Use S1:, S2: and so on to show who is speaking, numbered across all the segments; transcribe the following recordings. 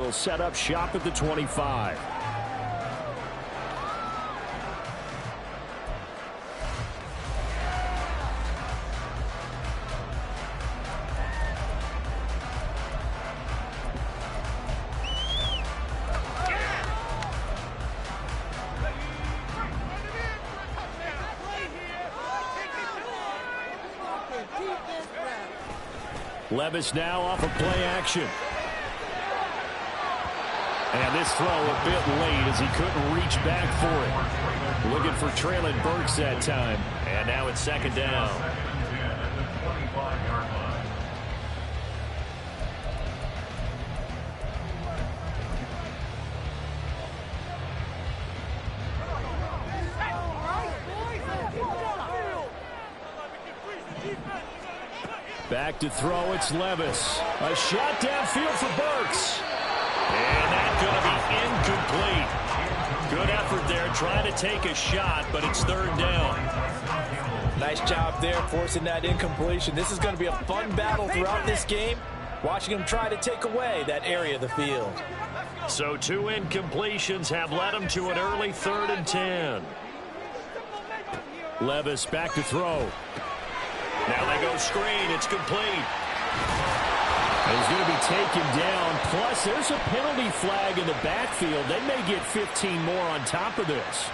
S1: will set up shop at the 25. Levis now off of play action. And this throw a bit late as he couldn't reach back for it. Looking for Traylon Burks that time. And now it's second down. Back to throw, it's Levis. A shot downfield for Burks. And that's going to be incomplete. Good effort there, trying to take a shot, but it's third down.
S2: Nice job there, forcing that incompletion. This is going to be a fun battle throughout this game, watching him try to take away that area of the field.
S1: So 2 incompletions have led him to an early 3rd and 10. Levis back to throw. Now they go screen. It's complete. He's going to be taken down. Plus, there's a penalty flag in the backfield. They may get 15 more on top of this.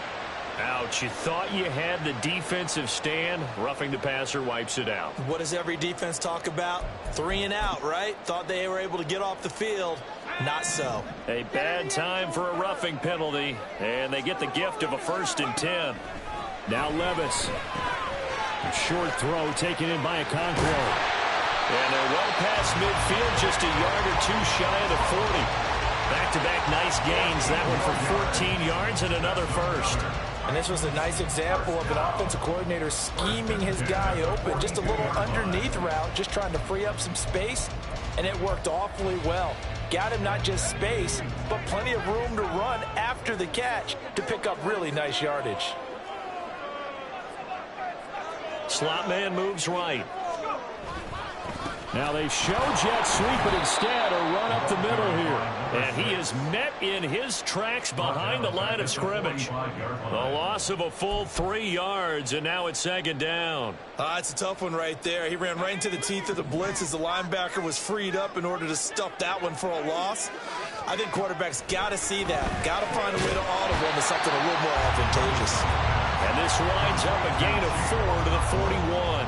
S1: Ouch. You thought you had the defensive stand. Roughing the passer wipes it out.
S2: What does every defense talk about? 3 and out, right? Thought they were able to get off the field. Not so.
S1: A bad time for a roughing penalty. And they get the gift of a 1st and 10. Now Levis. Short throw taken in by a Okonkwo. And they're well past midfield, just a yard or 2 shy of the 40. Back-to-back nice gains. That one for 14 yards and another 1st.
S2: And this was a nice example of an offensive coordinator scheming his guy open. Just a little underneath route, just trying to free up some space. And it worked awfully well. Got him not just space, but plenty of room to run after the catch to pick up really nice yardage.
S1: Slot man moves right. Now they show jet sweep, but instead a run up the middle here. And he is met in his tracks behind the line of scrimmage. A loss of a full 3 yards, and now it's 2nd down.
S2: It's a tough one right there. He ran right into the teeth of the blitz as the linebacker was freed up in order to stuff that one for a loss. I think quarterbacks got to see that. Got to find a way to audible into something a little more advantageous.
S1: And this winds up a gain of 4 to the 41.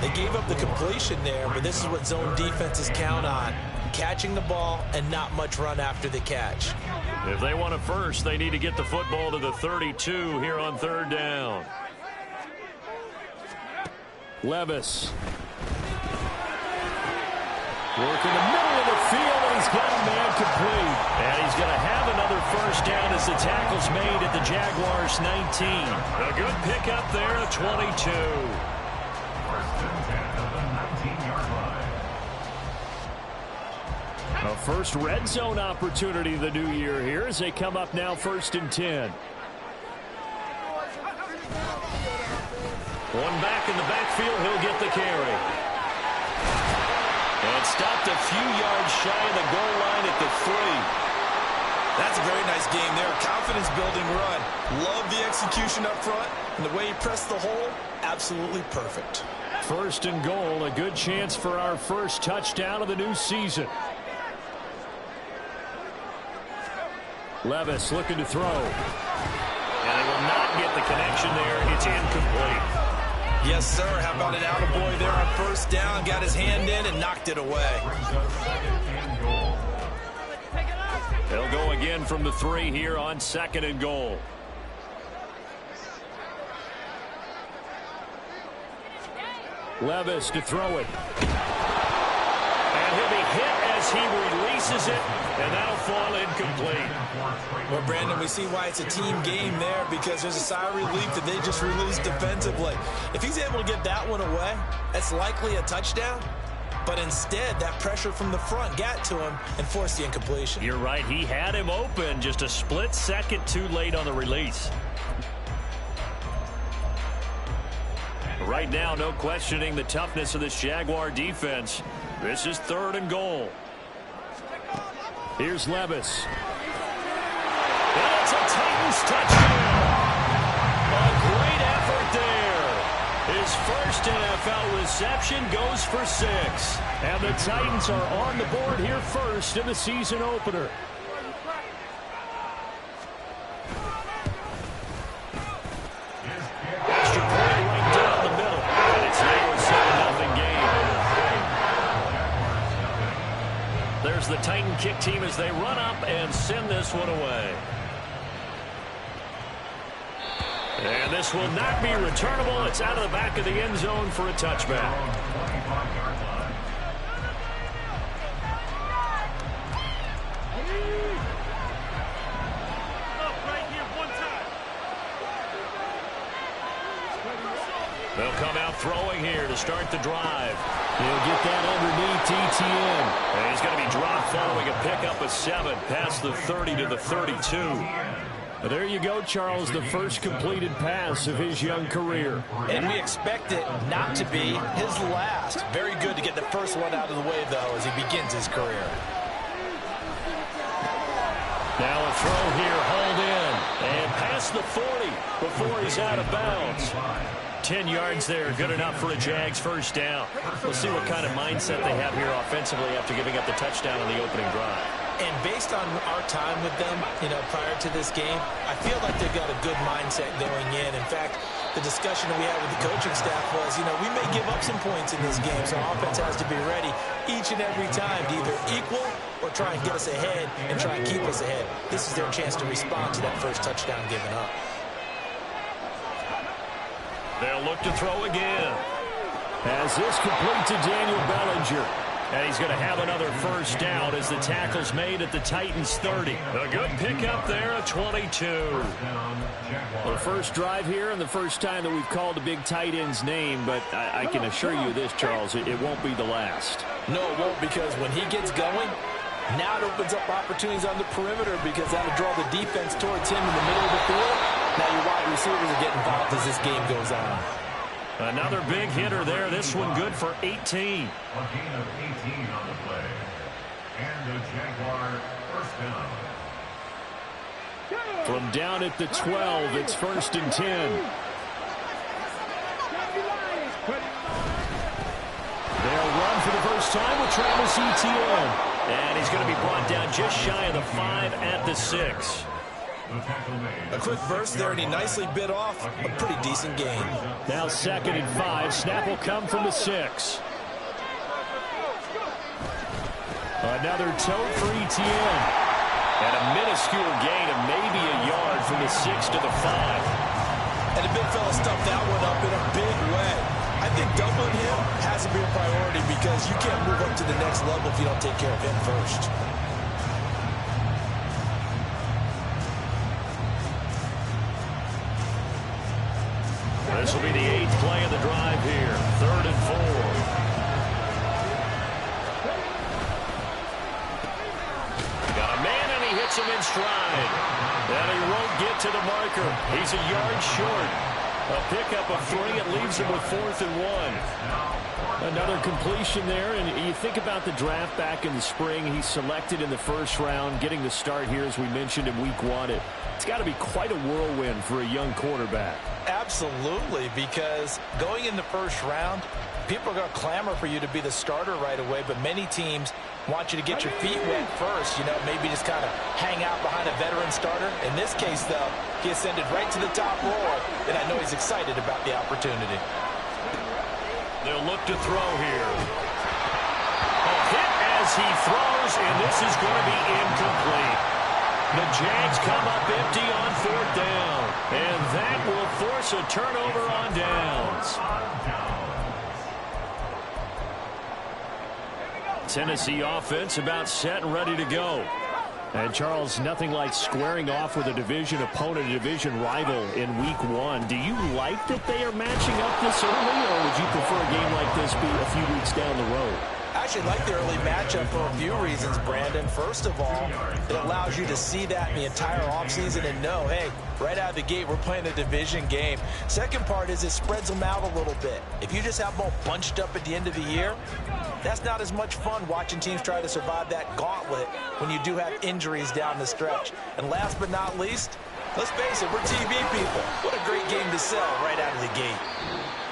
S2: They gave up the completion there, but this is what zone defenses count on. Catching the ball and not much run after the catch.
S1: If they want a first, they need to get the football to the 32 here on 3rd down. Levis. Work in the middle of the field, and he's got a man complete. And he's going to have another 1st down as the tackle's made at the Jaguars' 19. A good pickup there at 22. A first red zone opportunity the new year here as they come up now 1st and 10. One back in the backfield, he'll get the carry. And stopped a few yards shy of the goal line at the 3.
S2: That's a very nice game there. Confidence-building run. Love the execution up front. And the way he pressed the hole, absolutely perfect.
S1: 1st and goal, a good chance for our first touchdown of the new season. Levis looking to throw. And he will not get the connection there. It's incomplete.
S2: Yes, sir. How about an attaboy there on 1st down? Got his hand in and knocked it away.
S1: They'll go again from the 3 here on 2nd and goal. Levis to throw it. And he'll be hit as he releases it, and that'll fall incomplete.
S2: Well, Brandon, we see why it's a team game there, because there's a sigh of relief that they just released defensively. If he's able to get that one away, that's likely a touchdown. But instead, that pressure from the front got to him and forced the incompletion.
S1: You're right. He had him open, just a split second too late on the release. Right now, no questioning the toughness of this Jaguar defense. This is 3rd and goal. Here's Levis. And it's a Titans touchdown. A great effort there. His first NFL reception goes for 6. And the Titans are on the board here first in the season opener. Extra point right down the middle. And it's now a 7-0 game. There's the Titan kick team as they run up and send this one away. And this will not be returnable. It's out of the back of the end zone for a touchback. They'll come out throwing here to start the drive. He'll get that underneath ETN. And he's going to be dropped following a pickup of 7 past the 30 to the 32. But there you go, Charles, the first completed pass of his young career.
S2: And we expect it not to be his last. Very good to get the first one out of the way, though, as he begins his career.
S1: Now a throw here, hauled in, and past the 40 before he's out of bounds. 10 yards there, good enough for a Jags first down. We'll see what kind of mindset they have here offensively after giving up the touchdown on the opening drive.
S2: And based on our time with them, prior to this game, I feel like they've got a good mindset going in. In fact, the discussion that we had with the coaching staff was, we may give up some points in this game, so offense has to be ready each and every time to either equal or try and get us ahead and try and keep us ahead. This is their chance to respond to that first touchdown given up.
S1: They'll look to throw again. As this complete to Daniel Bellinger. And he's going to have another first down as the tackle's made at the Titans 30. A good pickup there at 22. Well, the first drive here and the first time that we've called the big tight end's name, but I can assure you this, Charles, it won't be the last.
S2: No, it won't, because when he gets going, now it opens up opportunities on the perimeter because that'll draw the defense towards him in the middle of the field. Now your wide receivers are getting involved as this game goes on.
S1: Another big hitter there. This one good for 18.
S3: A gain of 18 on the play. And the Jaguar first down.
S1: From down at the 12, it's 1st and 10. They'll run for the first time with Travis Etienne. And he's going to be brought down just shy of the 5 at the 6.
S2: A quick burst there, and he nicely bit off a pretty decent gain.
S1: Now 2nd and 5. Snap will come from the 6. Another tote for Etienne. And a minuscule gain of maybe a yard from the 6 to the 5.
S2: And the big fella stuffed that one up in a big way. I think doubling him has to be a priority because you can't move up to the next level if you don't take care of him first.
S1: This will be the 8th play of the drive here. 3rd and 4. Got a man, and he hits him in stride. And he won't get to the marker. He's a yard short. A pickup of 3. It leaves him with 4th and 1. Another completion there, and you think about the draft back in the spring. He's selected in the first round, getting the start here, as we mentioned, in week 1. It's got to be quite a whirlwind for a young quarterback.
S2: Absolutely, because going in the first round, people are going to clamor for you to be the starter right away, but many teams want you to get your feet wet first, maybe just kind of hang out behind a veteran starter. In this case, though, he ascended right to the top roll, and I know he's excited about the opportunity.
S1: They'll look to throw here. A hit as he throws, and this is going to be incomplete. The Jags come up empty on 4th down, and that will force a turnover on downs. Tennessee offense about set and ready to go. And, Charles, nothing like squaring off with a division opponent, a division rival in week 1. Do you like that they are matching up this early, or would you prefer a game like this be a few weeks down the road?
S2: I actually like the early matchup for a few reasons, Brandon. First of all, it allows you to see that in the entire offseason and know, hey, right out of the gate, we're playing a division game. Second part is it spreads them out a little bit. If you just have them all bunched up at the end of the year, that's not as much fun watching teams try to survive that gauntlet when you do have injuries down the stretch. And last but not least, let's face it, we're TV people. What a great game to sell right out of the gate.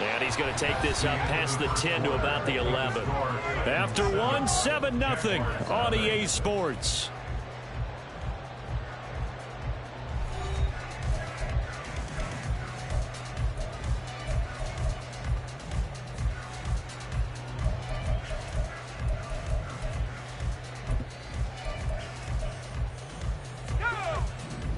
S1: And he's going to take this up past the 10 to about the 11. After one, 7-0 on EA Sports.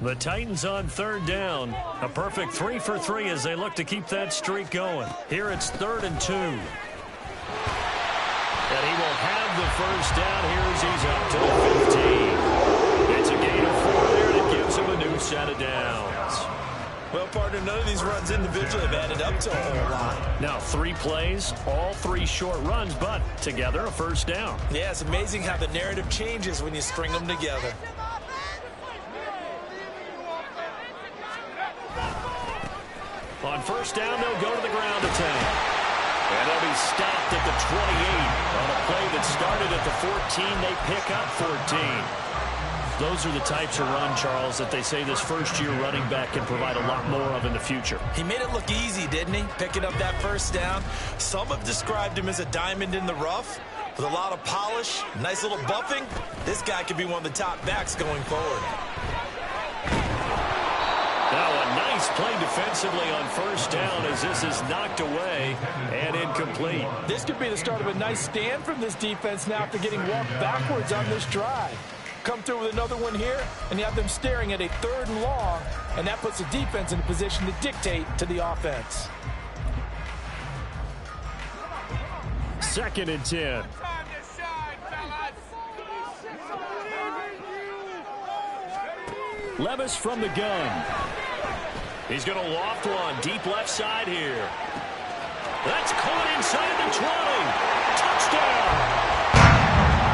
S1: The Titans on third down. A perfect 3 for 3 as they look to keep that streak going. Here it's 3rd and 2. And he will have the first down here as he's up to the 15. It's a gain of 4 there that gives him a new set of downs.
S2: Well, partner, none of these runs individually have added up to a whole lot.
S1: Now 3 plays, all 3 short runs, but together a first down.
S2: Yeah, it's amazing how the narrative changes when you string them together.
S1: On first down, they'll go to the ground attack. And they'll be stopped at the 28. On a play that started at the 14, they pick up 14. Those are the types of run, Charles, that they say this first-year running back can provide a lot more of in the future.
S2: He made it look easy, didn't he? Picking up that first down. Some have described him as a diamond in the rough with a lot of polish, nice little buffing. This guy could be one of the top backs going forward.
S1: Now a nice play defensively on first down as this is knocked away and incomplete.
S2: This could be the start of a nice stand from this defense now after getting walked backwards on this drive. Come through with another one here, and you have them staring at a 3rd and long, and that puts the defense in a position to dictate to the offense.
S1: 2nd and 10. Levis from the gun. He's going to loft one deep left side here. That's caught inside the 20. Touchdown.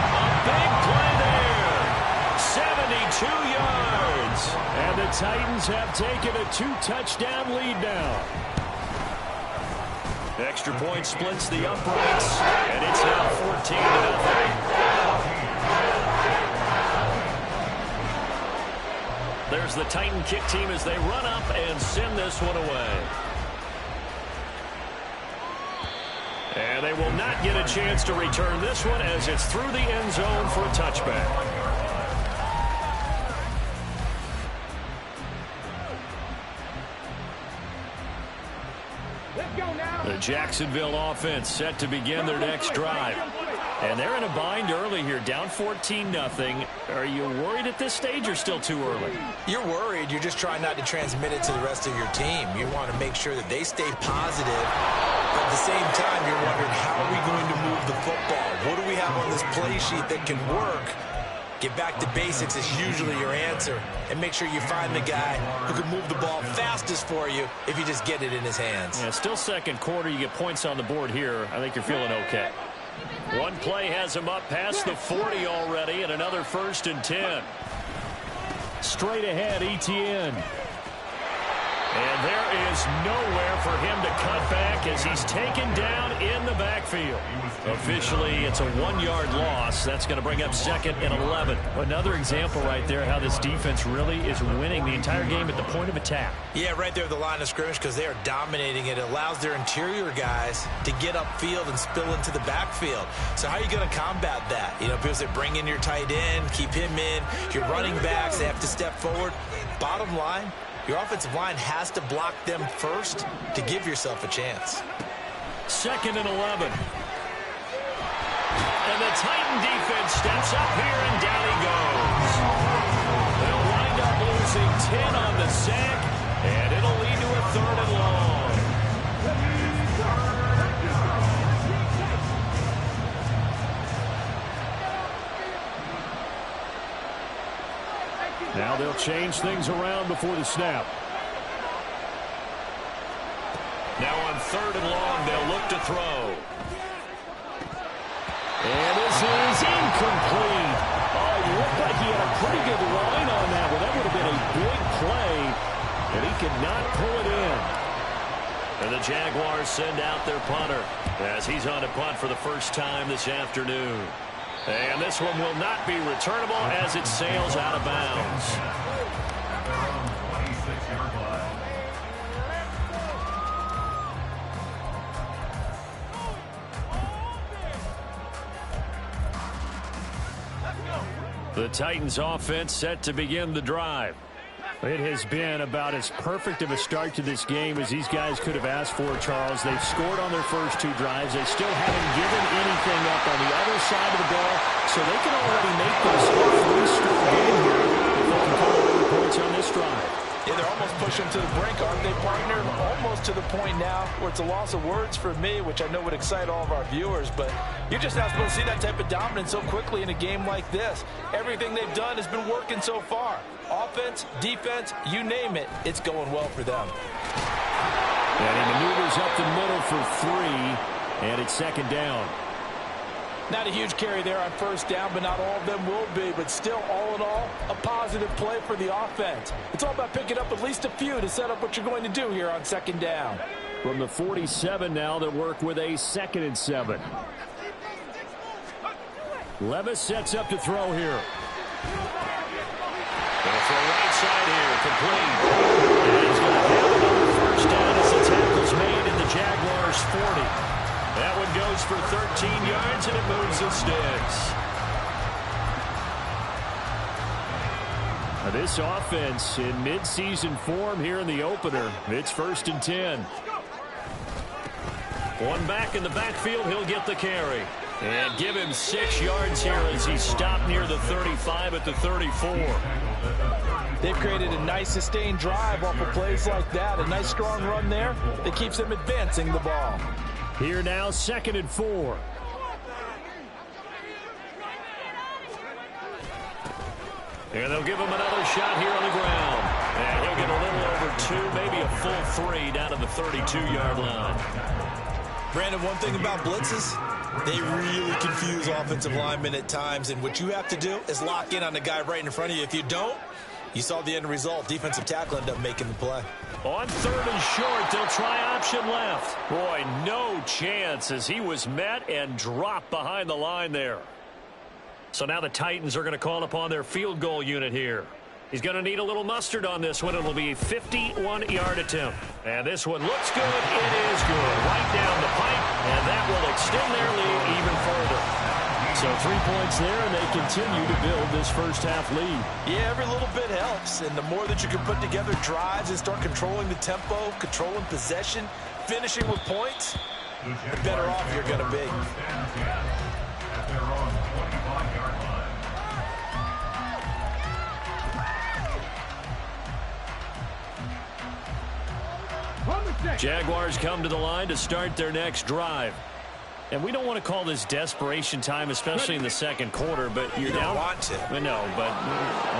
S1: A big play there. 72 yards. And the Titans have taken a 2-touchdown lead now. Extra point splits the uprights, and it's now 14-0. There's the Titan kick team as they run up and send this one away. And they will not get a chance to return this one as it's through the end zone for a touchback. The Jacksonville offense set to begin their next drive. And they're in a bind early here, down 14-0. Are you worried at this stage or still too early?
S2: You're worried. You're just trying not to transmit it to the rest of your team. You want to make sure that they stay positive. But at the same time, you're wondering, how are we going to move the football? What do we have on this play sheet that can work? Get back to basics is usually your answer. And make sure you find the guy who can move the ball fastest for you if you just get it in his hands.
S1: Yeah, still second quarter. You get points on the board here. I think you're feeling okay. One play has him up past the 40 already, and another 1st and 10. Straight ahead, Etienne. And there is nowhere for him to cut back as he's taken down in the backfield. Officially, it's a 1-yard loss. That's going to bring up 2nd and 11. Another example right there how this defense really is winning the entire game at the point of attack.
S2: Yeah, right there at the line of scrimmage because they are dominating it. It allows their interior guys to get upfield and spill into the backfield. So how are you going to combat that? You know, people say bring in your tight end, keep him in. Your running backs, they have to step forward. Bottom line, your offensive line has to block them first to give yourself a chance.
S1: 2nd and 11. And the Titan defense steps up here, and down he goes. They'll wind up losing 10 on the sack, and it'll lead to a 3rd and long. Now they'll change things around before the snap. Now on 3rd and long, they'll look to throw. And is incomplete. Oh, it looked like he had a pretty good line on that one. That would have been a big play, but he could not pull it in. And the Jaguars send out their punter as he's on to punt for the first time this afternoon. And this one will not be returnable as it sails out of bounds. The Titans offense set to begin the drive. It has been about as perfect of a start to this game as these guys could have asked for, Charles. They've scored on their first two drives. They still haven't given anything up on the other side of the ball, so they can already make this a three-score game here if they can come away with points on this drive.
S2: Yeah, they're almost pushing to the brink, aren't they, partner? Almost to the point now where it's a loss of words for me, which I know would excite all of our viewers, but you're just not supposed to see that type of dominance so quickly in a game like this. Everything they've done has been working so far. Offense, defense, you name it, it's going well for them.
S1: And he maneuvers up the middle for 3, and it's second down.
S2: Not a huge carry there on first down, but not all of them will be. But still, all in all, a positive play for the offense. It's all about picking up at least a few to set up what you're going to do here on second down.
S1: From the 47 now, they work with a 2nd and 7. Levis sets up to throw here. Going to throw right side here, complete. And he's going to have another first down as the tackle's made in the Jaguars' 40. That one goes for 13 yards, and it moves the sticks. Now this offense in midseason form here in the opener. It's 1st and 10. One back in the backfield, he'll get the carry. And give him 6 yards here as he stopped near the 35 at the 34.
S2: They've created a nice sustained drive off of plays like that. A nice strong run there that keeps them advancing the ball.
S1: Here now, 2nd and 4. And they'll give him another shot here on the ground. And he'll get a little over 2, maybe a full 3 down to the 32-yard line.
S2: Brandon, one thing about blitzes, they really confuse offensive linemen at times. And what you have to do is lock in on the guy right in front of you. If you don't, you saw the end result. Defensive tackle ended up making the play.
S1: On 3rd and short, they'll try option left. Boy, no chance as he was met and dropped behind the line there. So now the Titans are going to call upon their field goal unit here. He's going to need a little mustard on this one. It'll be a 51-yard attempt. And this one looks good. It is good. Right down the pipe, and that will extend their lead even further. So 3 points there, and they continue to build this first-half lead.
S2: Yeah, every little bit helps, and the more that you can put together drives and start controlling the tempo, controlling possession, finishing with points, the better off you're going to be.
S1: Jaguars come to the line to start their next drive. And we don't want to call this desperation time, especially in the second quarter, but you're down.
S2: You don't want to.
S1: No, but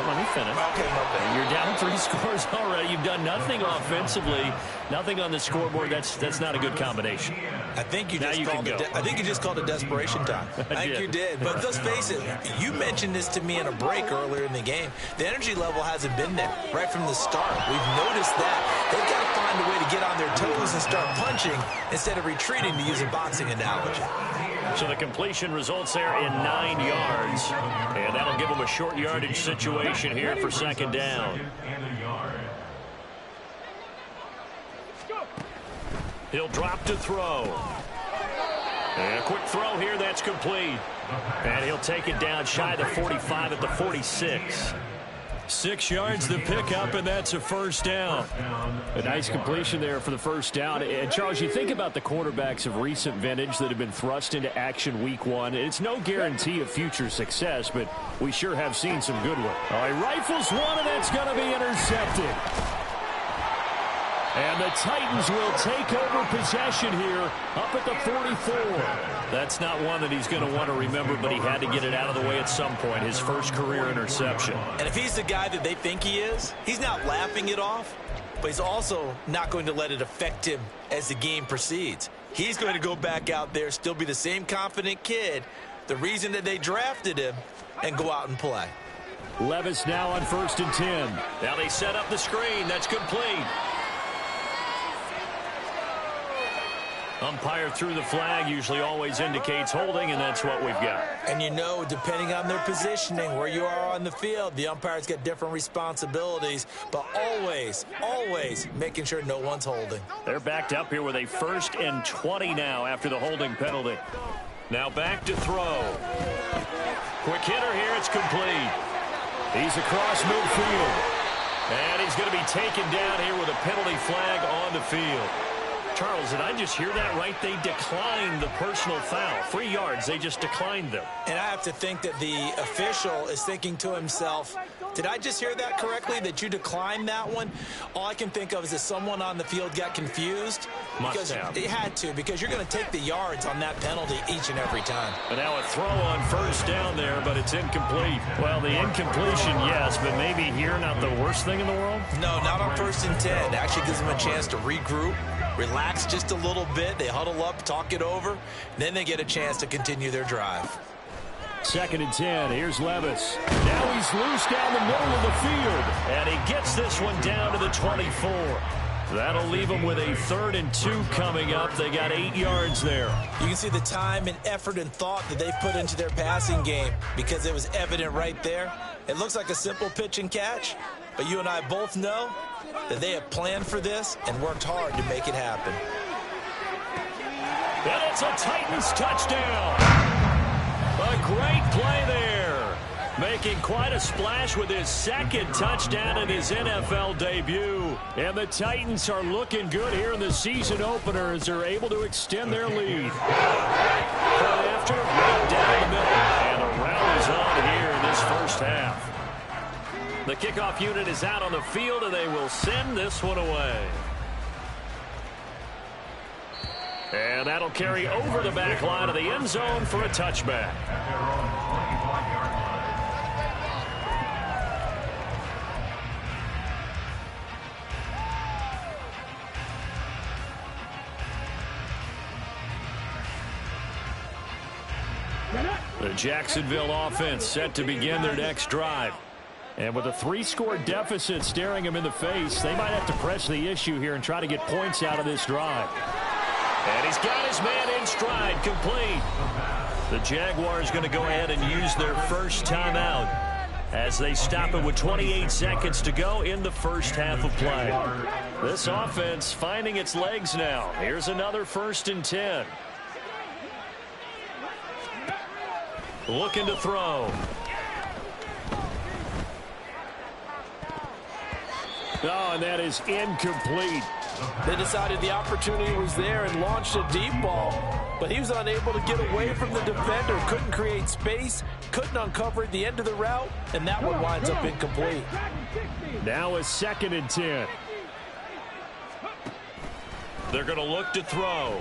S1: let me finish.
S2: Okay.
S1: You're down 3 scores already. You've done nothing offensively, nothing on the scoreboard. That's not a good combination.
S2: I think you just called it desperation time. I think you did. But let's face it, you mentioned this to me in a break earlier in the game. The energy level hasn't been there right from the start. We've noticed that. They've got to find a way to get on their toes and start punching instead of retreating, to use a boxing analogy.
S1: So the completion results there in 9 yards. And that'll give them a short yardage situation here for second down. He'll drop to throw. And a quick throw here, that's complete. And he'll take it down shy of the 45 at the 46. 6 yards the pickup, and that's a first down. A nice completion there for the first down. And, Charles, you think about the quarterbacks of recent vintage that have been thrust into action week 1. It's no guarantee of future success, but we sure have seen some good one. All right, rifles one, and that's going to be intercepted. And the Titans will take over possession here up at the 44. That's not one that he's going to want to remember, but he had to get it out of the way at some point, his first career interception.
S2: And if he's the guy that they think he is, he's not laughing it off, but he's also not going to let it affect him as the game proceeds. He's going to go back out there, still be the same confident kid, the reason that they drafted him, and go out and play.
S1: Levis now on 1st and 10. Now they set up the screen. That's complete. Umpire threw the flag, usually always indicates holding, and that's what we've got.
S2: And you know, depending on their positioning, where you are on the field, the umpires get different responsibilities, but always, always making sure no one's holding.
S1: They're backed up here with a 1st and 20 now after the holding penalty. Now back to throw. Quick hitter here, it's complete. He's across midfield. And he's going to be taken down here with a penalty flag on the field. Charles, did I just hear that right? They declined the personal foul. 3 yards, they just declined them.
S2: And I have to think that the official is thinking to himself, did I just hear that correctly, that you declined that one? All I can think of is that someone on the field got confused.
S1: Must have.
S2: They had to, because you're going to take the yards on that penalty each and every time.
S1: But now a throw on 1st down there, but it's incomplete. Well, the incompletion, yes, but maybe here not the worst thing in the world?
S2: No, not on 1st and 10. It actually gives them a chance to regroup, relax just a little bit. They huddle up, talk it over. Then they get a chance to continue their drive.
S1: 2nd and 10. Here's Levis. Now he's loose down the middle of the field. And he gets this one down to the 24. That'll leave them with a 3rd and 2 coming up. They got 8 yards there.
S2: You can see the time and effort and thought that they've put into their passing game, because it was evident right there. It looks like a simple pitch and catch, but you and I both know that they have planned for this and worked hard to make it happen.
S1: And it's a Titans touchdown. A great play there. Making quite a splash with his 2nd touchdown in his NFL debut. And the Titans are looking good here in the season opener as they're able to extend their lead. Right after, right down the middle. And the round is on here in this 1st half. The kickoff unit is out on the field, and they will send this one away. And that'll carry over the back line of the end zone for a touchback. The Jacksonville offense set to begin their next drive. And with a 3-score deficit staring them in the face, they might have to press the issue here and try to get points out of this drive. And he's got his man in stride, complete. The Jaguars going to go ahead and use their first timeout as they stop it with 28 seconds to go in the 1st half of play. This offense finding its legs now. Here's another 1st and 10. Looking to throw. Oh, and that is incomplete.
S4: They decided the opportunity was there and launched a deep ball, but he was unable to get away from the defender, couldn't create space, couldn't uncover the end of the route, and that one winds up incomplete.
S1: Now a 2nd and 10. They're going to look to throw.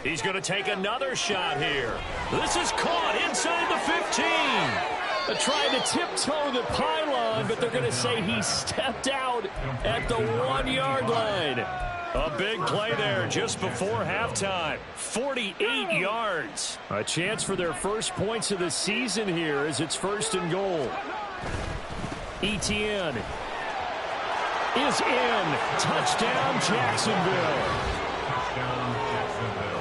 S1: He's going to take another shot here. This is caught inside the 15. They're trying to tiptoe the pylon, but they're going to say he stepped out at the 1-yard line. A big play there just before halftime. 48 yards. A chance for their first points of the season here as it's 1st and goal. Etienne is in. Touchdown, Jacksonville.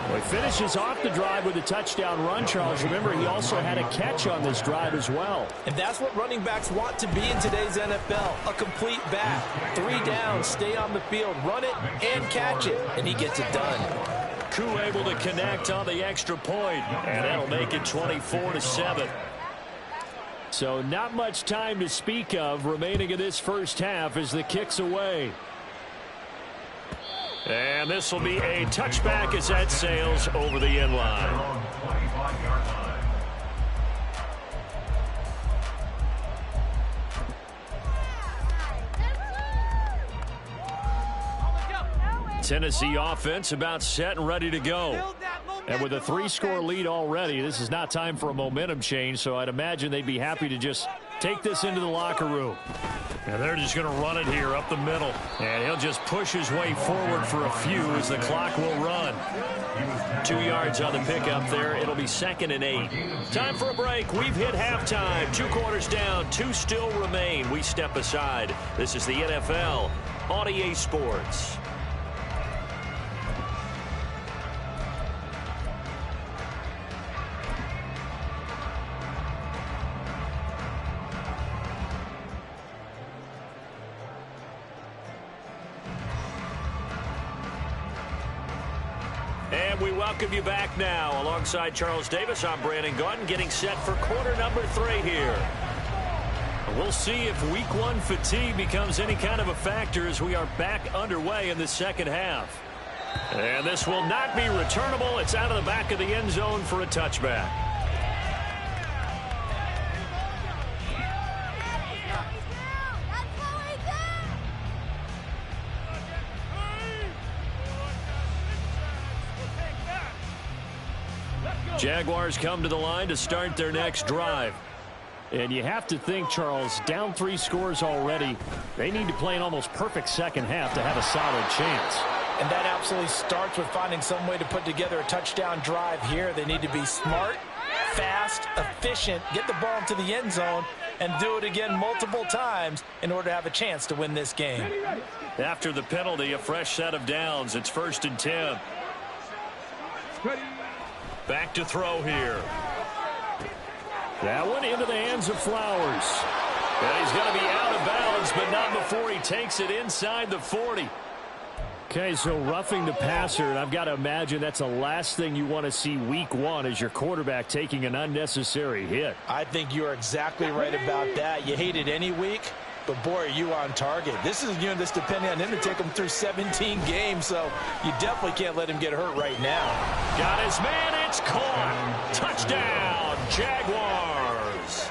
S1: Well, he finishes off the drive with a touchdown run, Charles. Remember, he also had a catch on this drive as well.
S4: And that's what running backs want to be in today's NFL, a complete back. 3 down, stay on the field, run it, and catch it, and he gets it done.
S1: Koo able to connect on the extra point, and that'll make it 24-7. So not much time to speak of remaining in this 1st half as the kick's away. And this will be a touchback as that sails over the end line. Tennessee offense about set and ready to go. And with a 3-score lead already, this is not time for a momentum change, so I'd imagine they'd be happy to just take this into the locker room. And they're just going to run it here up the middle. And he'll just push his way forward for a few as the clock will run. 2 yards on the pickup there. It'll be 2nd and 8. Time for a break. We've hit halftime. 2 quarters down. 2 still remain. We step aside. This is the NFL on EA Sports. And we welcome you back now. Alongside Charles Davis, I'm Brandon Gaudin, getting set for quarter number 3 here. We'll see if week 1 fatigue becomes any kind of a factor as we are back underway in the second half. And this will not be returnable. It's out of the back of the end zone for a touchback. Jaguars come to the line to start their next drive. And you have to think, Charles, down 3 scores already. They need to play an almost perfect second half to have a solid chance.
S2: And that absolutely starts with finding some way to put together a touchdown drive here. They need to be smart, fast, efficient, get the ball into the end zone, and do it again multiple times in order to have a chance to win this game.
S1: After the penalty, a fresh set of downs. It's 1st and 10. Back to throw here. That one into the hands of Flowers. And he's going to be out of bounds, but not before he takes it inside the 40. Okay, so roughing the passer, and I've got to imagine that's the last thing you want to see week 1 as your quarterback taking an unnecessary hit.
S2: I think you are exactly right about that. You hate it any week, but boy, are you on target. This is depending on him to take him through 17 games, so you definitely can't let him get hurt right now.
S1: Got his man, it's caught. Touchdown, Jaguars.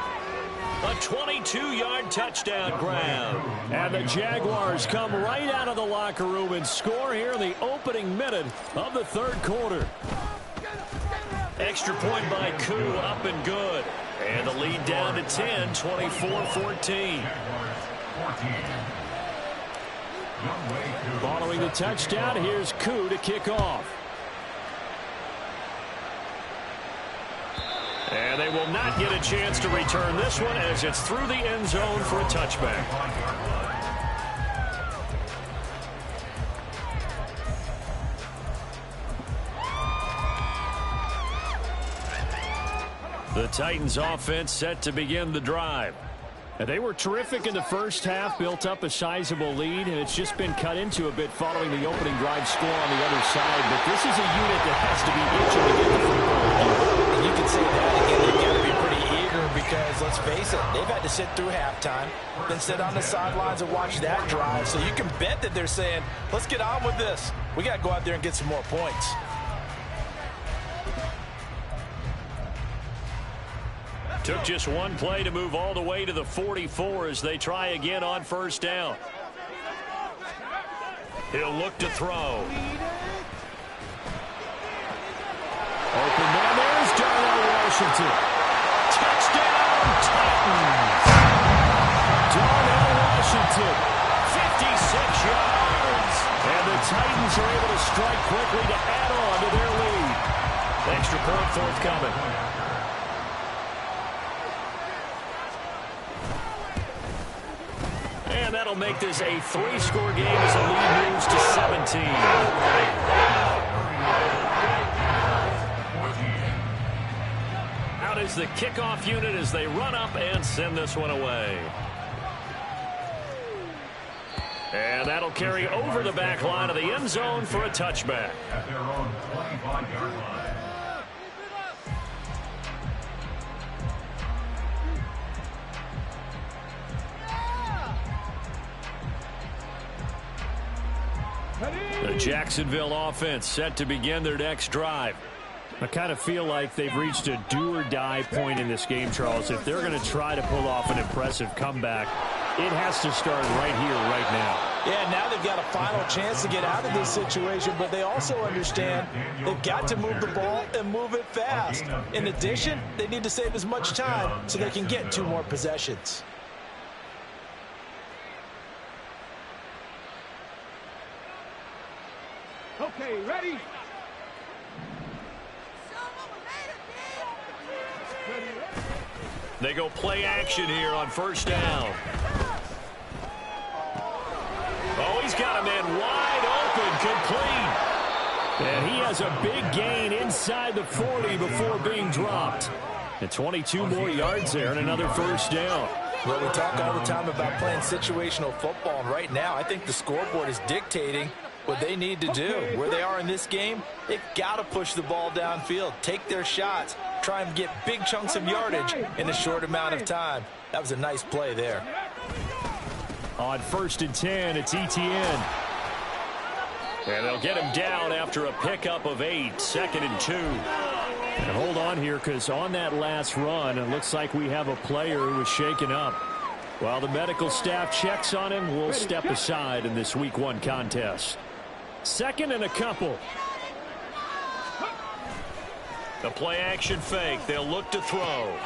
S1: A 22-yard touchdown grab. And the Jaguars come right out of the locker room and score here in the opening minute of the 3rd quarter. Extra point by Koo, up and good. And the lead down to 10, 24-14. Following the touchdown, here's Koo to kick off. And they will not get a chance to return this one as it's through the end zone for a touchback. The Titans offense set to begin the drive. And they were terrific in the first half, built up a sizable lead, and it's just been cut into a bit following the opening drive score on the other side. But this is a unit that has to be itching to get the football.
S2: And you can say that again, they've got to be pretty eager because, let's face it, they've had to sit through halftime, then sit on the sidelines and watch that drive. So you can bet that they're saying, let's get on with this. We got to go out there and get some more points.
S1: Took just one play to move all the way to the 44 as they try again on 1st down. He'll look to throw. Open man, there's Darnell Washington. Touchdown, Titans. Darnell Washington, 56 yards. And the Titans are able to strike quickly to add on to their lead. Extra point forthcoming. And that'll make this a 3-score game as the lead moves to 17. Out is the kickoff unit as they run up and send this one away. And that'll carry over the back line of the end zone for a touchback.
S3: At their own 25-yard line.
S1: The Jacksonville offense set to begin their next drive. I kind of feel like they've reached a do-or-die point in this game, Charles. If they're going to try to pull off an impressive comeback, It has to start right here, right now.
S2: Yeah, now they've got a final chance to get out of this situation, but they also understand they've got to move the ball and move it fast. In addition, they need to save as much time so they can get 2 more possessions.
S5: Okay, ready?
S1: They go play action here on first down. Oh, he's got a man wide open, complete. And he has a big gain inside the 40 before being dropped. And 22 more yards there and another first down.
S2: Well, we talk all the time about playing situational football, and right now I think the scoreboard is dictating what they need to do. Where they are in this game, they've got to push the ball downfield, take their shots, try and get big chunks of yardage in a short amount of time. That was a nice play there.
S1: On 1st and 10, it's ETN. And they'll get him down after a pickup of 8, 2nd and 2. And hold on here, because on that last run, it looks like we have a player who was shaken up. While the medical staff checks on him, we'll step aside in this week 1 contest. 2nd and a couple. The play action fake. They'll look to throw.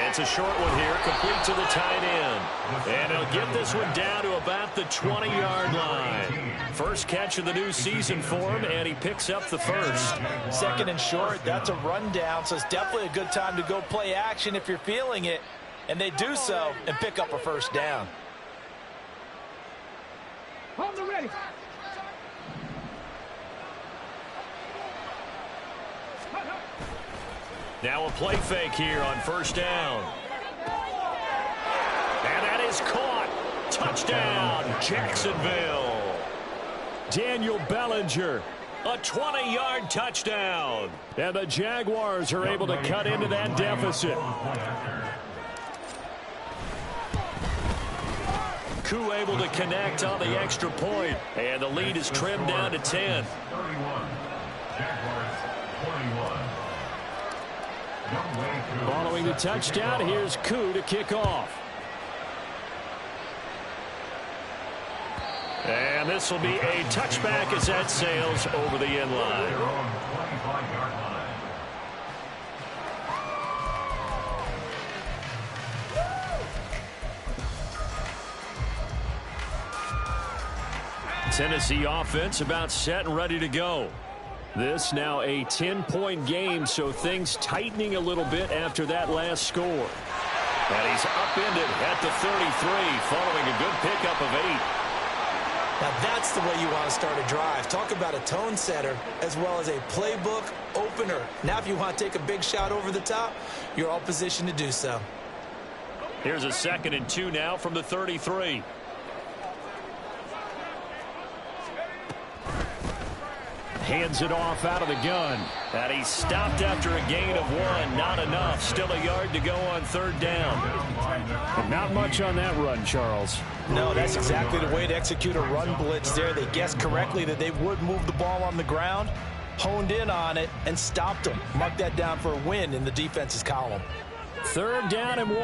S1: It's a short one here, complete to the tight end. And he'll get this one down to about the 20-yard line. First catch of the new season for him, and he picks up the first.
S2: 2nd and short, that's a rundown, so it's definitely a good time to go play action if you're feeling it. And they do so and pick up a first down.
S5: On the ready.
S1: Now a play fake here on first down. And that is caught. Touchdown, Jacksonville. Daniel Bellinger, a 20-yard touchdown. And the Jaguars are able to cut into that deficit. Koo able to connect on the extra point. And the lead is trimmed down to 10.
S3: 31. Jaguars 21.
S1: Following the touchdown, here's Koo to kick off. And this will be a touchback as that sails over the end line. Tennessee offense about set and ready to go. This now a 10-point game, so things tightening a little bit after that last score. And he's upended at the 33 following a good pickup of 8.
S2: Now that's the way you want to start a drive. Talk about a tone setter as well as a playbook opener. Now if you want to take a big shot over the top, you're all positioned to do so.
S1: Here's a 2nd and 2 now from the 33. Hands it off out of the gun. And he's stopped after a gain of 1. Not enough. Still a yard to go on 3rd down. And not much on that run, Charles.
S2: No, that's exactly the way to execute a run blitz there. They guessed correctly that they would move the ball on the ground, honed in on it, and stopped them. Mark that down for a win in the defense's column.
S1: 3rd down and 1.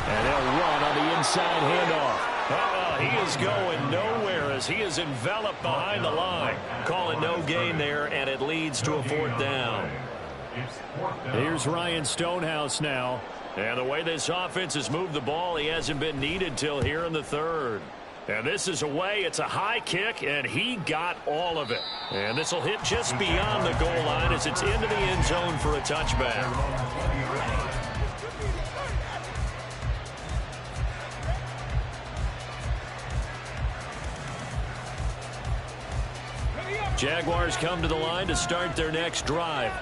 S1: And they'll run on the inside handoff. He is going nowhere as he is enveloped behind the line. Calling no gain there, and it leads to a 4th down. Here's Ryan Stonehouse now. And the way this offense has moved the ball, he hasn't been needed till here in the 3rd. And this is away. It's a high kick, and he got all of it. And this will hit just beyond the goal line as it's into the end zone for a touchback. Jaguars come to the line to start their next drive.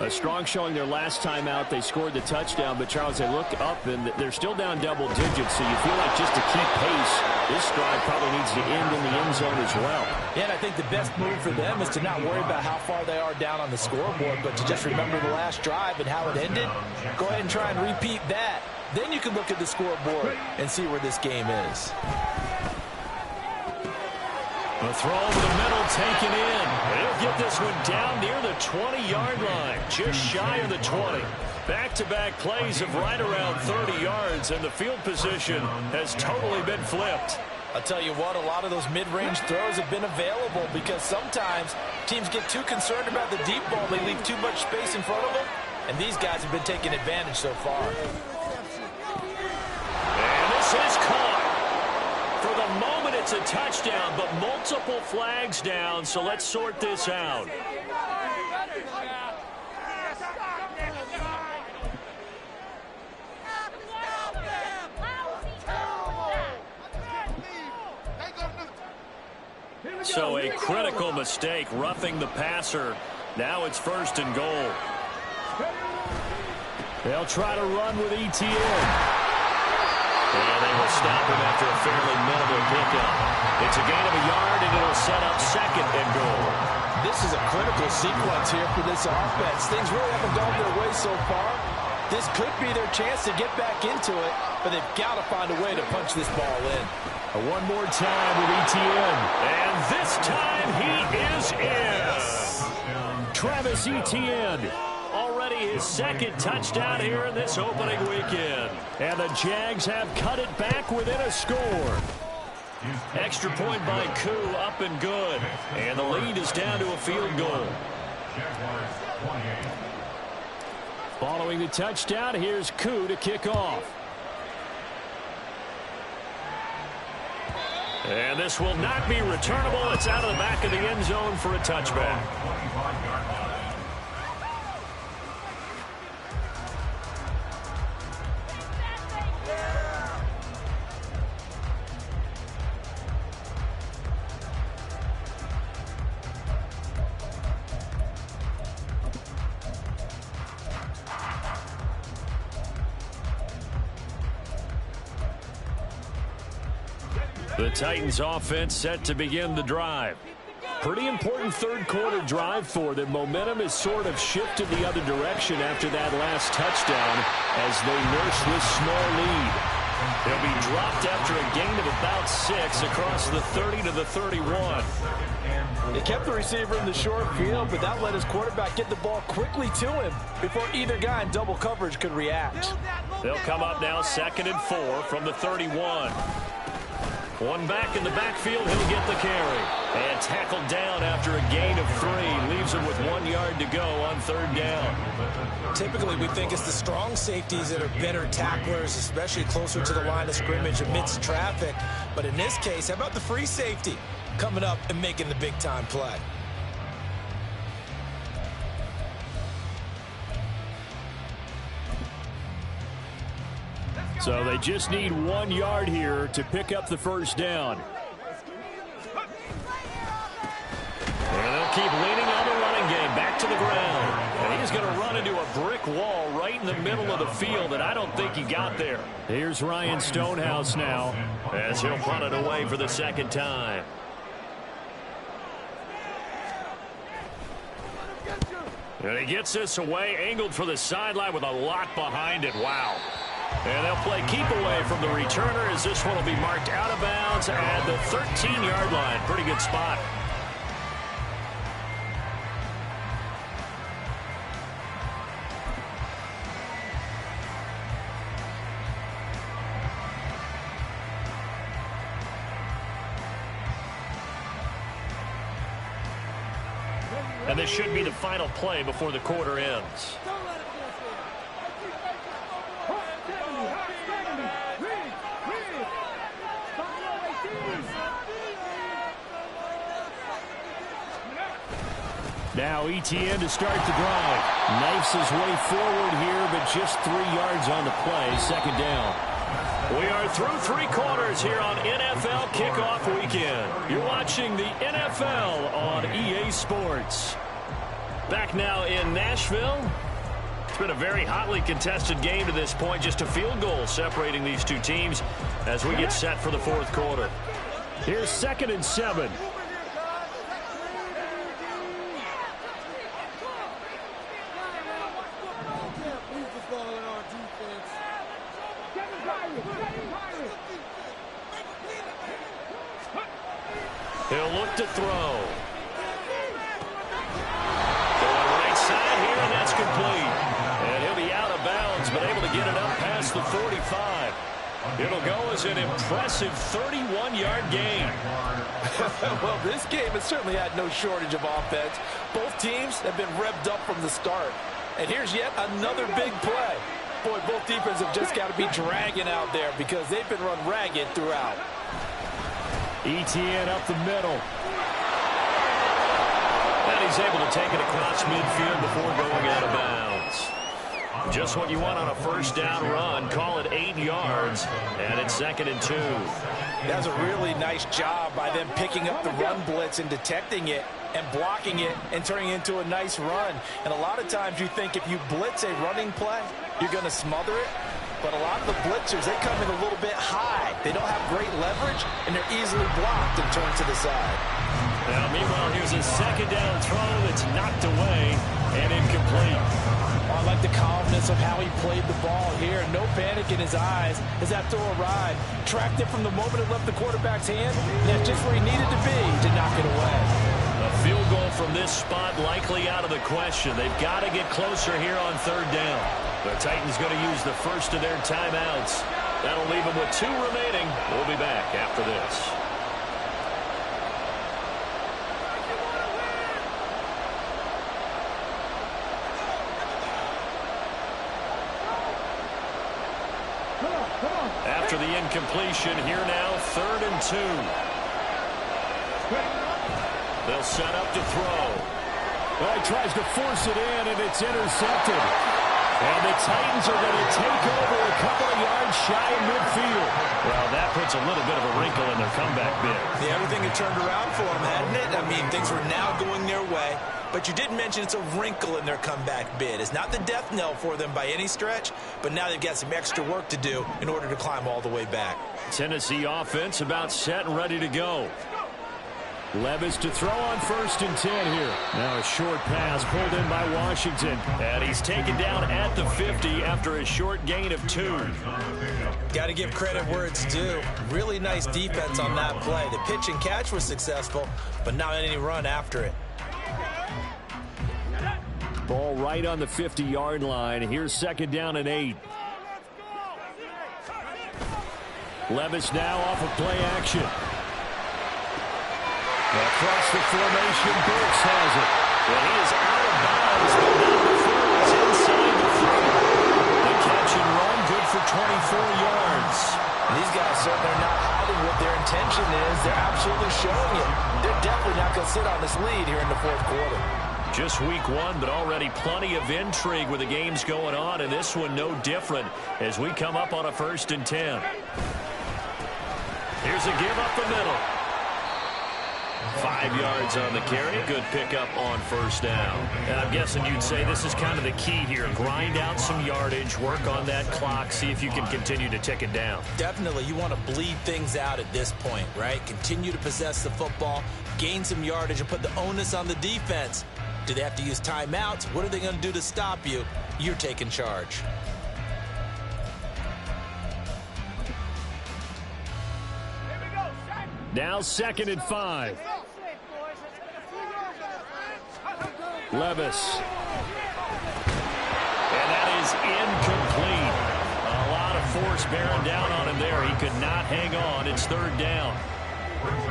S1: A strong showing their last time out. They scored the touchdown, but Charles, they look up and they're still down double digits, so you feel like just to keep pace, this drive probably needs to end in the end zone as well.
S2: Yeah, and I think the best move for them is to not worry about how far they are down on the scoreboard, but to just remember the last drive and how it ended. Go ahead and try and repeat that. Then you can look at the scoreboard and see where this game is.
S1: The throw over the middle taken in. He'll get this one down near the 20-yard line, just shy of the 20. Back-to-back plays of right around 30 yards, and the field position has totally been flipped.
S2: I'll tell you what, a lot of those mid-range throws have been available because sometimes teams get too concerned about the deep ball. They leave too much space in front of them, and these guys have been taking advantage so far.
S1: And this is caught. For the moment, it's a touchdown, but multiple flags down, so let's sort this out. So a critical mistake, roughing the passer. Now it's 1st and goal. They'll try to run with ETN. And they will stop him after a fairly minimal pickup. It's a gain of a yard, and it'll set up 2nd and goal.
S2: This is a critical sequence here for this offense. Things really haven't gone their way so far. This could be their chance to get back into it, but they've got to find a way to punch this ball in.
S1: One more time with ETN. And this time he is in. Travis Etienne. Already his 2nd touchdown here in this opening weekend. And the Jags have cut it back within a score. Extra point by Koo, up and good. And the lead is down to a field goal. Following the touchdown, here's Koo to kick off. And this will not be returnable. It's out of the back of the end zone for a touchback. The Titans offense set to begin the drive. Pretty important 3rd quarter drive for them. Momentum has sort of shifted the other direction after that last touchdown as they nurse this small lead. They'll be dropped after a gain of about 6 across the 30 to the 31.
S2: They kept the receiver in the short field, but that let his quarterback get the ball quickly to him before either guy in double coverage could react.
S1: They'll come up now 2nd and 4 from the 31. One back in the backfield, he'll get the carry. And tackled down after a gain of 3. Leaves him with 1 yard to go on 3rd down.
S2: Typically, we think it's the strong safeties that are better tacklers, especially closer to the line of scrimmage amidst traffic. But in this case, how about the free safety coming up and making the big-time play?
S1: So they just need 1 yard here to pick up the 1st down. And they'll keep leaning on the running game back to the ground. And he's going to run into a brick wall right in the middle of the field, and I don't think he got there. Here's Ryan Stonehouse now as he'll punt it away for the 2nd time. And he gets this away, angled for the sideline with a lot behind it. Wow. And they'll play keep away from the returner as this one will be marked out of bounds at the 13-yard line. Pretty good spot. And this should be the final play before the quarter ends. Now ETN to start the drive. Knifes his way forward here, but just 3 yards on the play. 2nd down. We are through 3 quarters here on NFL Kickoff Weekend. You're watching the NFL on EA Sports. Back now in Nashville. It's been a very hotly contested game to this point. Just a field goal separating these two teams as we get set for the 4th quarter. Here's 2nd and 7. He'll look to throw. Going right side here, and that's complete. And he'll be out It'll go as an impressive 31-yard gain.
S4: Well, this game has certainly had no shortage of offense. Both teams have been revved up from the start. And here's yet another big play. Boy, both defenses have just got to be dragging out there because they've been run ragged throughout.
S1: ETN up the middle. And he's able to take it across midfield before going out of bounds. Just what you want on a first down run. Call it 8 yards, and it's 2nd and 2.
S2: That's a really nice job by them picking up the run blitz and detecting it and blocking it and turning it into a nice run. And a lot of times you think if you blitz a running play, you're going to smother it. But a lot of the blitzers, they come in a little bit high. They don't have great leverage, and they're easily blocked and turned to the side.
S1: Now, meanwhile, here's a 2nd down throw that's knocked away and incomplete.
S2: I like the calmness of how he played the ball here. No panic in his eyes as that throw arrived. Tracked it from the moment it left the quarterback's hand. And that's just where he needed to be to knock it away.
S1: A field goal from this spot likely out of the question. They've got to get closer here on 3rd down. The Titans going to use the first of their timeouts. That'll leave them with 2 remaining. We'll be back after this. After the incompletion, here now, 3rd and 2. They'll set up to throw.
S5: Well, he tries to force it in, and it's intercepted.
S1: And the Titans are going to take over a couple of yards shy of midfield. Well, that puts a little bit of a wrinkle in their comeback bid.
S2: Yeah, everything had turned around for them, hadn't it? I mean, things were now going their way. But you did mention it's a wrinkle in their comeback bid. It's not the death knell for them by any stretch, but now they've got some extra work to do in order to climb all the way back.
S1: Tennessee offense about set and ready to go. Levis to throw on 1st and 10 here. Now a short pass pulled in by Washington. And he's taken down at the 50 after a short gain of 2.
S2: Got to give credit where it's due. Really nice defense on that play. The pitch and catch was successful, but not any run after it.
S1: Ball right on the 50-yard line. Here's 2nd down and 8. Levis now off of play action. Across the formation, Burks has it. Well, he is out of bounds, but not before he's inside the 30. The catch and run, good for 24 yards.
S2: And these guys certainly are not hiding what their intention is. They're absolutely showing it. They're definitely not going to sit on this lead here in the 4th quarter.
S1: Just week 1, but already plenty of intrigue with the games going on, and this one no different as we come up on a 1st and 10. Here's a give up the middle. 5 yards on the carry. Good pickup on 1st down. And I'm guessing you'd say this is kind of the key here. Grind out some yardage, work on that clock, see if you can continue to tick it down.
S2: Definitely. You want to bleed things out at this point, right? Continue to possess the football, gain some yardage, and put the onus on the defense. Do they have to use timeouts? What are they going to do to stop you? You're taking charge.
S1: Now 2nd and 5. Levis. And that is incomplete. A lot of force bearing down on him there. He could not hang on. It's 3rd down.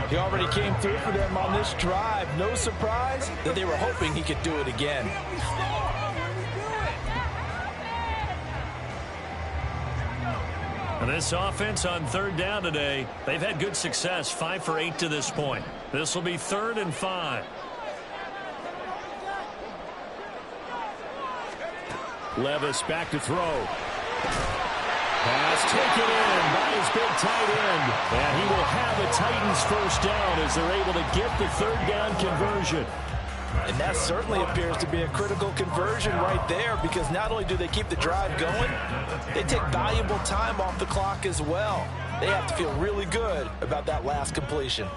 S2: He already came through for them on this drive. No surprise that they were hoping he could do it again.
S1: And this offense on 3rd down today, they've had good success, 5 for 8 to this point. This will be 3rd and 5. Levis back to throw. Pass taken in by his big tight end. And he will have a Titans 1st down as they're able to get the 3rd down conversion.
S2: And that certainly appears to be a critical conversion right there, because not only do they keep the drive going, they take valuable time off the clock as well. They have to feel really good about that last completion.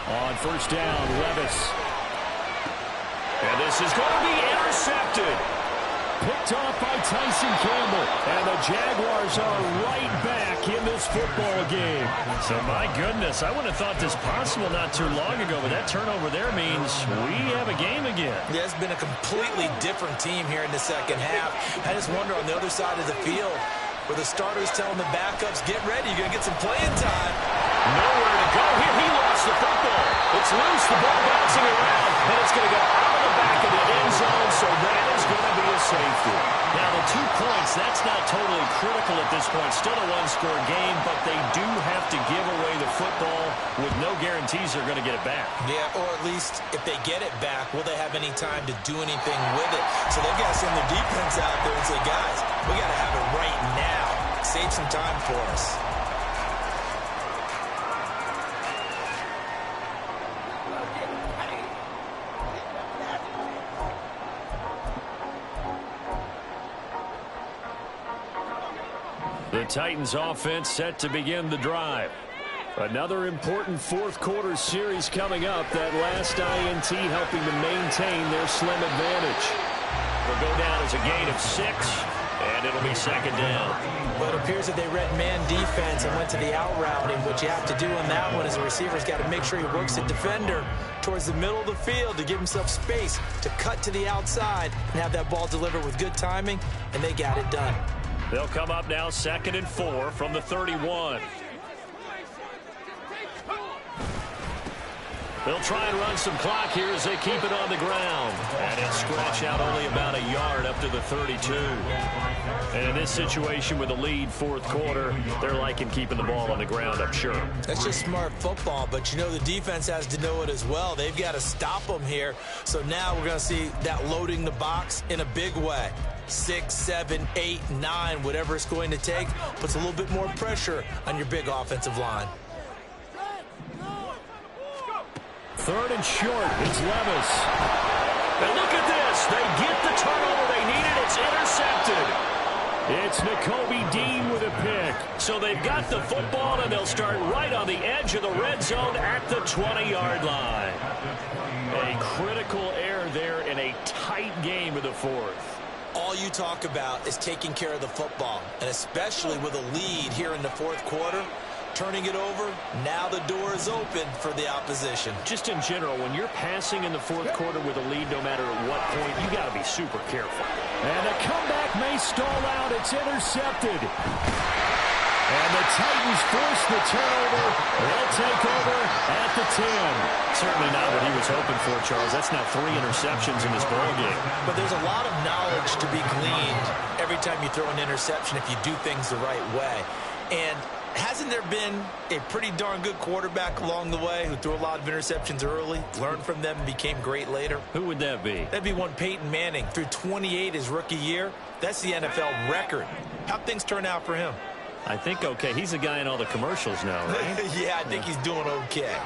S1: On 1st down, Levis. And this is going to be intercepted.
S5: picked off by Tyson Campbell. And the Jaguars are right back in this football game.
S1: So, my goodness, I wouldn't have thought this possible not too long ago, but that turnover there means we have a game again.
S2: Yeah, it's been a completely different team here in the second half. I just wonder on the other side of the field where the starters telling the backups, get ready, you're going to get some playing time.
S1: Nowhere to go here. He lost the football. It's loose, the ball bouncing around, and it's going to go out of the back of the end zone, so that is going to be a safety. Now, the 2 points, that's not totally critical at this point. Still a one-score game, but they do have to give away the football with no guarantees they're going to get it back.
S2: Yeah, or at least if they get it back, will they have any time to do anything with it? So they've got to send their defense out there and say, guys, we got to have it right now. Save some time for us.
S1: The Titans offense set to begin the drive.
S5: Another important fourth quarter series coming up. That last INT helping to maintain their slim advantage.
S1: It'll go down as a gain of 6, and it'll be second down.
S2: Well, it appears that they read man defense and went to the out route. And what you have to do on that one is the receiver's got to make sure he works the defender towards the middle of the field to give himself space to cut to the outside and have that ball delivered with good timing, and they got it done.
S1: They'll come up now 2nd and 4 from the 31. They'll try and run some clock here as they keep it on the ground. And it'll scratch out only about a yard up to the 32. And in this situation with a lead fourth quarter, they're liking keeping the ball on the ground, I'm sure.
S2: That's just smart football, but you know the defense has to know it as well. They've got to stop them here. So now we're going to see that loading the box in a big way. 6, 7, 8, 9, whatever it's going to take, puts a little bit more pressure on your big offensive line.
S5: 3rd and short. It's Levis.
S1: And look at this. They get the turnover they needed. It's intercepted.
S5: It's Nakobe Dean with a pick.
S1: So they've got the football, and they'll start right on the edge of the red zone at the 20-yard line. A critical error there in a tight game of the fourth.
S2: All you talk about is taking care of the football, and especially with a lead here in the fourth quarter. Turning it over, now the door is open for the opposition.
S1: Just in general, when you're passing in the fourth quarter with a lead, no matter at what point, you got to be super careful.
S5: And the comeback may stall out. It's intercepted. And the Titans force the turnover. They'll take over at the 10.
S1: Certainly not what he was hoping for, Charles. That's now 3 interceptions in this ball game.
S2: But there's a lot of knowledge to be gleaned every time you throw an interception if you do things the right way. And hasn't there been a pretty darn good quarterback along the way who threw a lot of interceptions early, learned from them, and became great later?
S1: Who would that be?
S2: That'd be one Peyton Manning. Threw 28 his rookie year. That's the NFL record. How'd things turn out for him?
S1: I think okay. He's the guy in all the commercials now, right?
S2: Yeah, I think he's doing okay.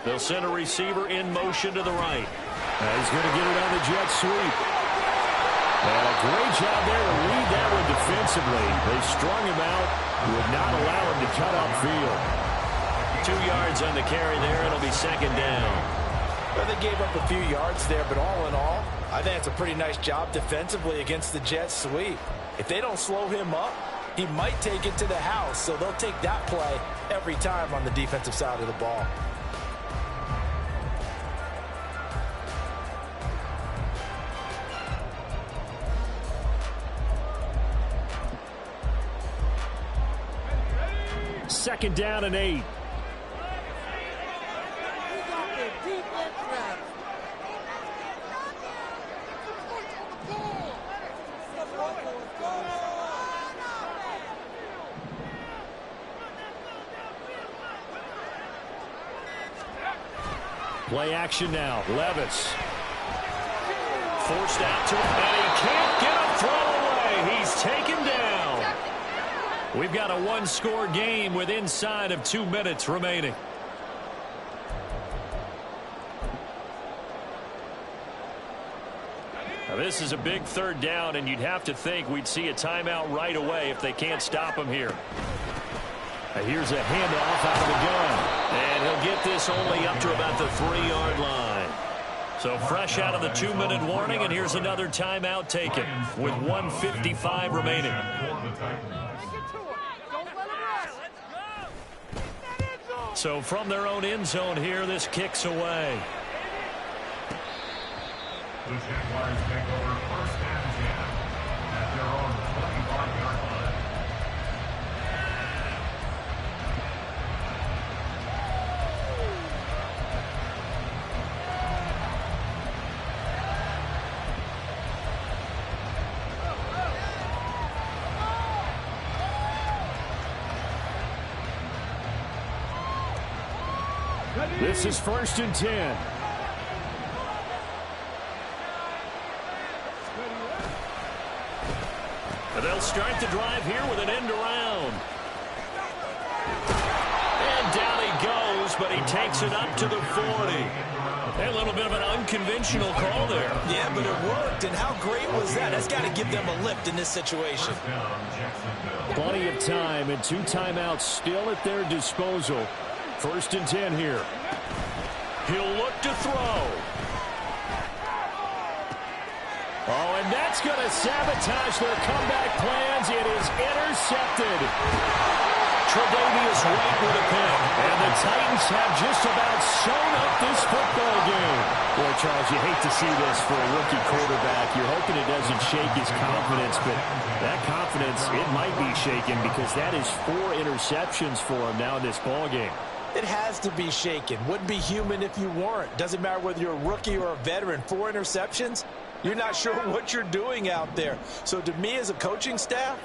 S1: They'll send a receiver in motion to the right.
S5: He's going to get it on the jet sweep. And a great job there to read that one defensively. They strung him out, would not allow him to cut upfield.
S1: 2 yards on the carry there. It'll be second down.
S2: Well, they gave up a few yards there, but all in all, I think it's a pretty nice job defensively against the jet sweep. If they don't slow him up, he might take it to the house, so they'll take that play every time on the defensive side of the ball.
S5: Second down and 8. Play action now. Levis.
S1: Forced out to him, and he can't get a throw away. He's taken down. We've got a one-score game with inside of 2 minutes remaining. Now this is a big third down, and you'd have to think we'd see a timeout right away if they can't stop him here.
S5: Here's a handoff out of the gun.
S1: And he'll get this only up to about the 3-yard line. So fresh out of the 2-minute warning, and here's another timeout taken with 1:55 remaining. So from their own end zone here, this kicks away.
S3: The Jaguars take over 1st and 10 at their own 25-yard line.
S5: This is 1st and 10.
S1: And they'll start the drive here with an end around. And down he goes, but he takes it up to the 40. A little bit of an unconventional call there.
S2: Yeah, but it worked, and how great was that? That's got to give them a lift in this situation.
S5: Plenty of time and 2 timeouts still at their disposal. 1st and 10 here.
S1: He'll look to throw.
S5: Oh, and that's going to sabotage their comeback plans. It is intercepted.
S1: Tre'Davious White with a pick.
S5: And the Titans have just about sewn up this football game. Boy, Charles, you hate to see this for a rookie quarterback. You're hoping it doesn't shake his confidence, but that confidence, it might be shaken because that is 4 interceptions for him now in this ball game.
S2: It has to be shaken. Wouldn't be human if you weren't. Doesn't matter whether you're a rookie or a veteran. 4 interceptions, you're not sure what you're doing out there. So to me as a coaching staff,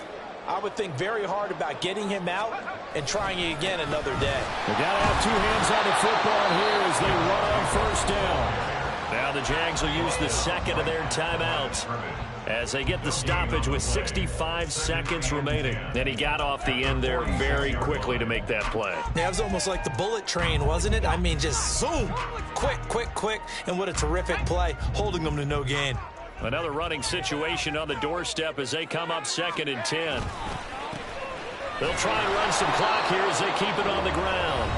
S2: I would think very hard about getting him out and trying it again another day.
S5: They got to have 2 hands on the football here as they run on 1st down.
S1: Now the Jags will use the second of their timeouts as they get the stoppage with 65 seconds remaining. And he got off the end there very quickly to make that play.
S2: Yeah, it was almost like the bullet train, wasn't it? I mean, just zoom, quick, quick, quick, and what a terrific play, holding them to no gain.
S1: Another running situation on the doorstep as they come up 2nd and 10. They'll try and run some clock here as they keep it on the ground.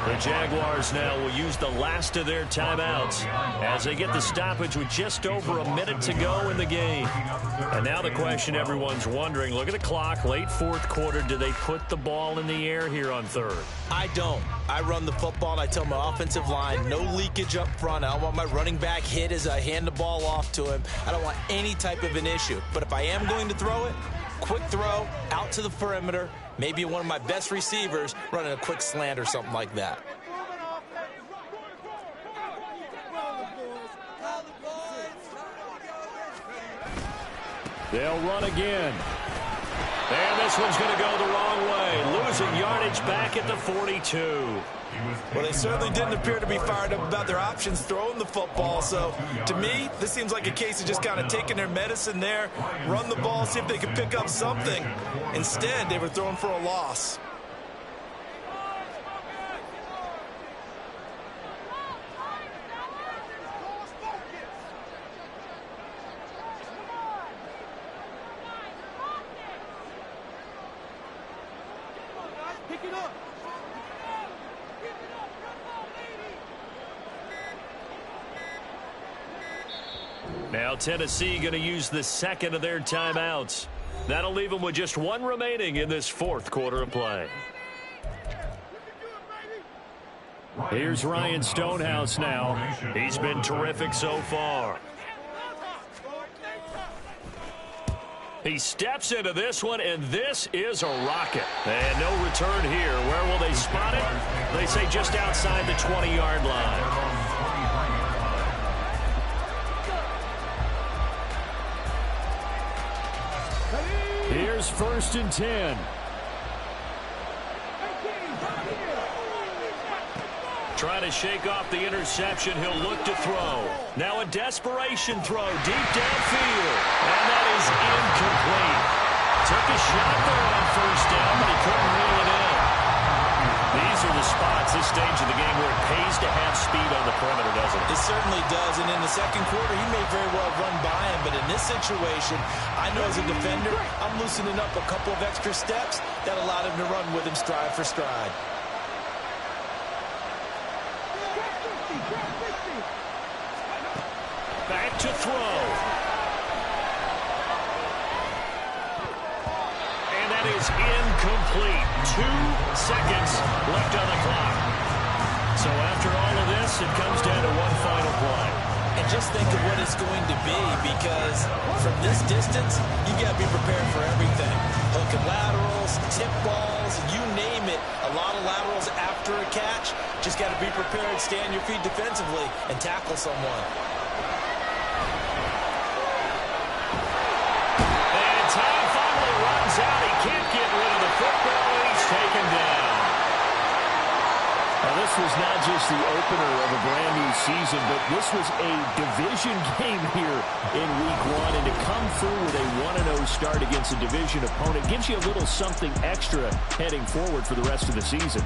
S1: The Jaguars now will use the last of their timeouts as they get the stoppage with just over a minute to go in the game. And now the question everyone's wondering, look at the clock, late 4th quarter, do they put the ball in the air here on 3rd?
S2: I don't. I run the football, and I tell my offensive line, no leakage up front. I don't want my running back hit as I hand the ball off to him. I don't want any type of an issue. But if I am going to throw it, quick throw, out to the perimeter, maybe one of my best receivers running a quick slant or something like that.
S5: They'll run again.
S1: And this one's going to go the wrong way, losing yardage back at the 42.
S2: Well, they certainly didn't appear to be fired up about their options throwing the football. So, to me, this seems like a case of just kind of taking their medicine there, run the ball, see if they can pick up something. Instead, they were throwing for a loss.
S1: Now Tennessee going to use the second of their timeouts. That'll leave them with just 1 remaining in this 4th quarter of play.
S5: Here's Ryan Stonehouse now.
S1: He's been terrific so far. He steps into this one, and this is a rocket. And no return here. Where will they spot it? They say just outside the 20-yard line.
S5: Here's 1st and 10.
S1: Trying to shake off the interception. He'll look to throw. Now a desperation throw deep downfield. And that is incomplete. Took a shot there on 1st down, but he couldn't reel it in. These are the spots, this stage of the game, where it pays to have speed on the perimeter, doesn't it?
S2: It certainly does, and in the 2nd quarter, he may very well run by him, but in this situation, I know as a defender, I'm loosening up a couple of extra steps that allowed him to run with him stride for stride.
S1: to throw. And that is incomplete. 2 seconds left on the clock. So after all of this, it comes down to one final play.
S2: And just think of what it's going to be, because from this distance, you got to be prepared for everything. Hook and laterals, tip balls, you name it. A lot of laterals after a catch. Just got to be prepared, stay on your feet defensively, and tackle someone.
S1: And time finally runs out. He can't get rid of the football. He's taken down.
S5: Now, this was not just the opener of a brand new season, but this was a division game here in week 1. And to come through with a 1-0 start against a division opponent gives you a little something extra heading forward for the rest of the season.